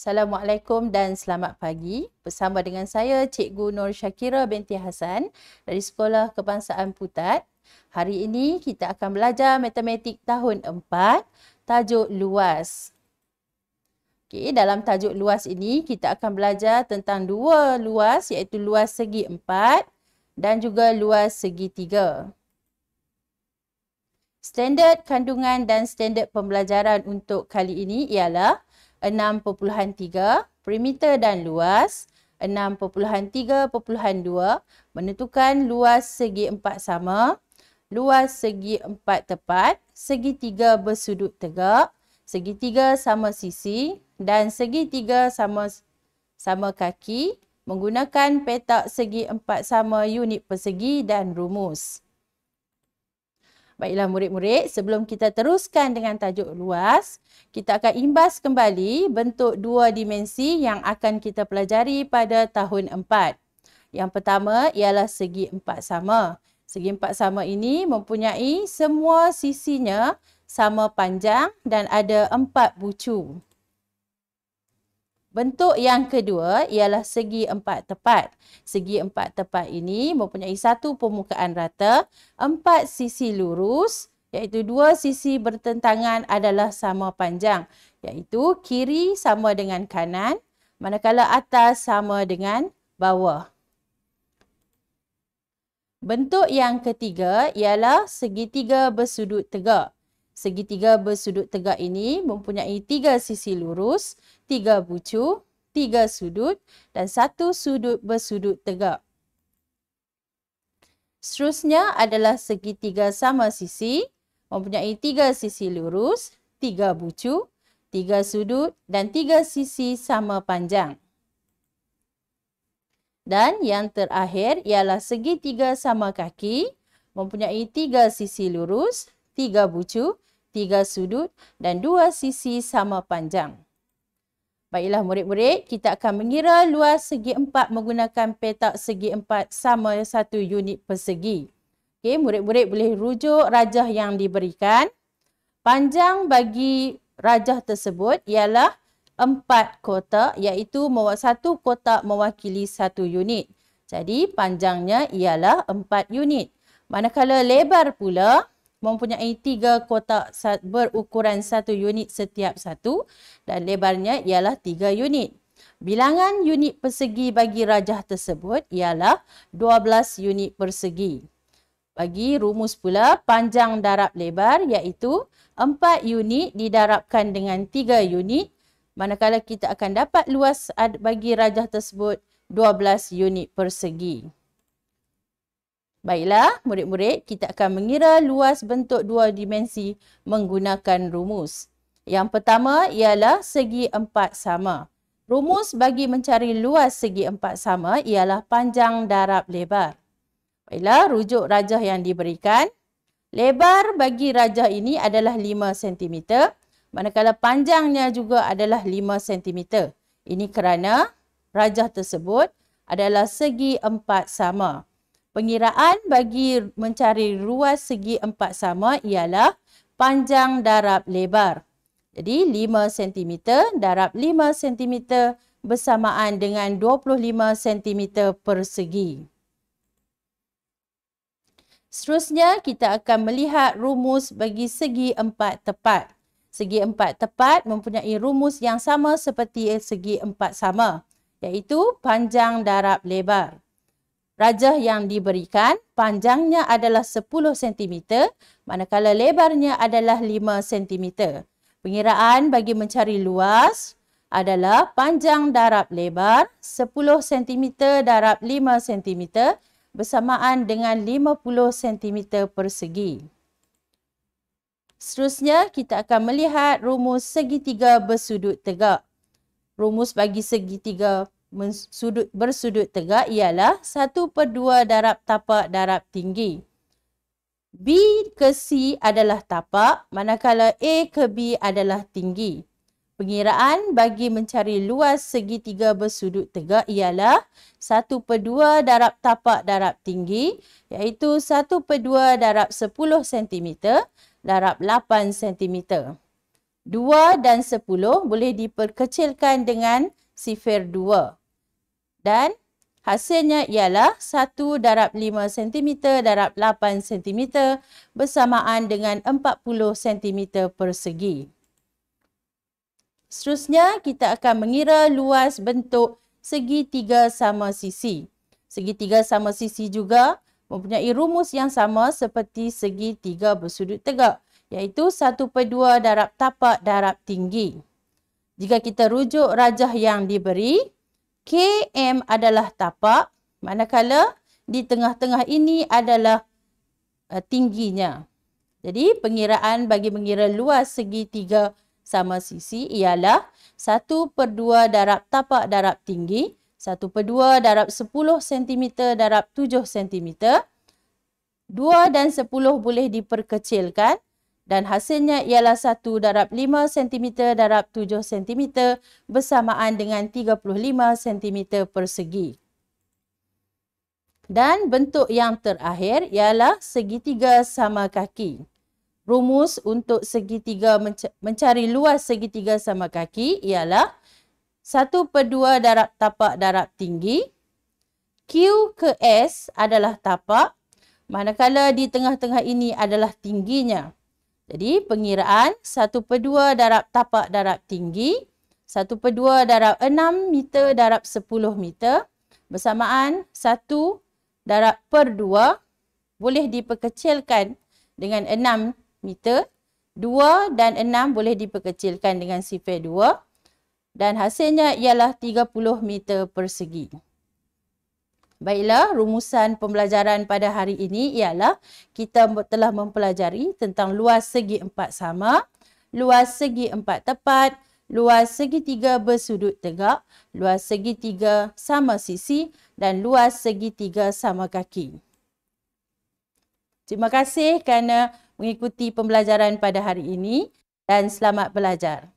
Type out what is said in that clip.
Assalamualaikum dan selamat pagi. Bersama dengan saya Cikgu Nur Syakira binti Hassan dari Sekolah Kebangsaan Putat. Hari ini kita akan belajar matematik tahun 4, tajuk luas. Okey, dalam tajuk luas ini kita akan belajar tentang dua luas, iaitu luas segi 4 dan juga luas segi 3. Standard kandungan dan standard pembelajaran untuk kali ini ialah 6.3, perimeter dan luas, 6.3.2, menentukan luas segi 4 sama, luas segi 4 tepat, segitiga bersudut tegak, segitiga sama sisi dan segitiga sama kaki menggunakan petak segi 4 sama unit persegi dan rumus. Baiklah murid-murid, sebelum kita teruskan dengan tajuk luas, kita akan imbas kembali bentuk dua dimensi yang akan kita pelajari pada tahun 4. Yang pertama ialah segi 4 sama. Segi 4 sama ini mempunyai semua sisinya sama panjang dan ada 4 bucu. Bentuk yang kedua ialah segi 4 tepat. Segi 4 tepat ini mempunyai satu permukaan rata, 4 sisi lurus, iaitu 2 sisi bertentangan adalah sama panjang, iaitu kiri sama dengan kanan, manakala atas sama dengan bawah. Bentuk yang ketiga ialah segitiga bersudut tegak. Segitiga bersudut tegak ini mempunyai 3 sisi lurus, 3 bucu, 3 sudut dan 1 sudut bersudut tegak. Seterusnya adalah segitiga sama sisi, mempunyai 3 sisi lurus, 3 bucu, 3 sudut dan 3 sisi sama panjang. Dan yang terakhir ialah segitiga sama kaki, mempunyai 3 sisi lurus, 3 bucu, 3 sudut dan 2 sisi sama panjang. Baiklah murid-murid, kita akan mengira luas segi 4 menggunakan petak segi 4 sama 1 unit persegi. Okey, murid-murid boleh rujuk rajah yang diberikan. Panjang bagi rajah tersebut ialah 4 kotak, iaitu satu kotak mewakili 1 unit. Jadi panjangnya ialah 4 unit. Manakala lebar pula mempunyai 3 kotak berukuran 1 unit setiap satu dan lebarnya ialah 3 unit. Bilangan unit persegi bagi rajah tersebut ialah 12 unit persegi. Bagi rumus pula, panjang darab lebar iaitu 4 unit didarabkan dengan 3 unit, manakala kita akan dapat luas bagi rajah tersebut 12 unit persegi. Baiklah, murid-murid, kita akan mengira luas bentuk dua dimensi menggunakan rumus. Yang pertama ialah segi 4 sama. Rumus bagi mencari luas segi 4 sama ialah panjang darab lebar. Baiklah, rujuk rajah yang diberikan. Lebar bagi rajah ini adalah 5 cm, manakala panjangnya juga adalah 5 cm. Ini kerana rajah tersebut adalah segi 4 sama. Pengiraan bagi mencari luas segi 4 sama ialah panjang darab lebar. Jadi 5 cm darab 5 cm bersamaan dengan 25 cm persegi. Seterusnya kita akan melihat rumus bagi segi 4 tepat. Segi 4 tepat mempunyai rumus yang sama seperti segi 4 sama, iaitu panjang darab lebar. Rajah yang diberikan, panjangnya adalah 10 cm, manakala lebarnya adalah 5 cm. Pengiraan bagi mencari luas adalah panjang darab lebar 10 cm darab 5 cm bersamaan dengan 50 cm persegi. Seterusnya, kita akan melihat rumus segitiga bersudut tegak. Rumus bagi segitiga bersudut tegak ialah 1/2 darab tapak darab tinggi. B ke C adalah tapak, manakala A ke B adalah tinggi. Pengiraan bagi mencari luas segitiga bersudut tegak ialah 1/2 darab tapak darab tinggi, iaitu 1/2 darab 10 cm darab 8 cm. 2 dan 10 boleh diperkecilkan dengan sifir 2. Dan hasilnya ialah 1 darab 5 cm darab 8 cm bersamaan dengan 40 cm persegi. Seterusnya, kita akan mengira luas bentuk segitiga sama sisi. Segitiga sama sisi juga mempunyai rumus yang sama seperti segitiga bersudut tegak, iaitu 1/2 darab tapak darab tinggi. Jika kita rujuk rajah yang diberi, KM adalah tapak, manakala di tengah-tengah ini adalah tingginya. Jadi, pengiraan bagi mengira luas segitiga sama sisi ialah 1/2 darab tapak darab tinggi, 1/2 darab 10 cm darab 7 cm. 2 dan 10 boleh diperkecilkan dan hasilnya ialah 1 darab 5 cm darab 7 cm bersamaan dengan 35 cm persegi. Dan bentuk yang terakhir ialah segitiga sama kaki. Rumus untuk segitiga mencari luas segitiga sama kaki ialah 1/2 darab tapak darab tinggi. Q ke S adalah tapak, manakala di tengah-tengah ini adalah tingginya. Jadi pengiraan 1/2 darab tapak darab tinggi, 1/2 darab 6 meter darab 10 meter bersamaan 1 darab per 2 boleh diperkecilkan dengan 6 meter. 2 dan 6 boleh diperkecilkan dengan sifir 2 dan hasilnya ialah 30 meter persegi. Baiklah, rumusan pembelajaran pada hari ini ialah kita telah mempelajari tentang luas segi empat sama, luas segi empat tepat, luas segitiga bersudut tegak, luas segitiga sama sisi dan luas segitiga sama kaki. Terima kasih kerana mengikuti pembelajaran pada hari ini dan selamat belajar.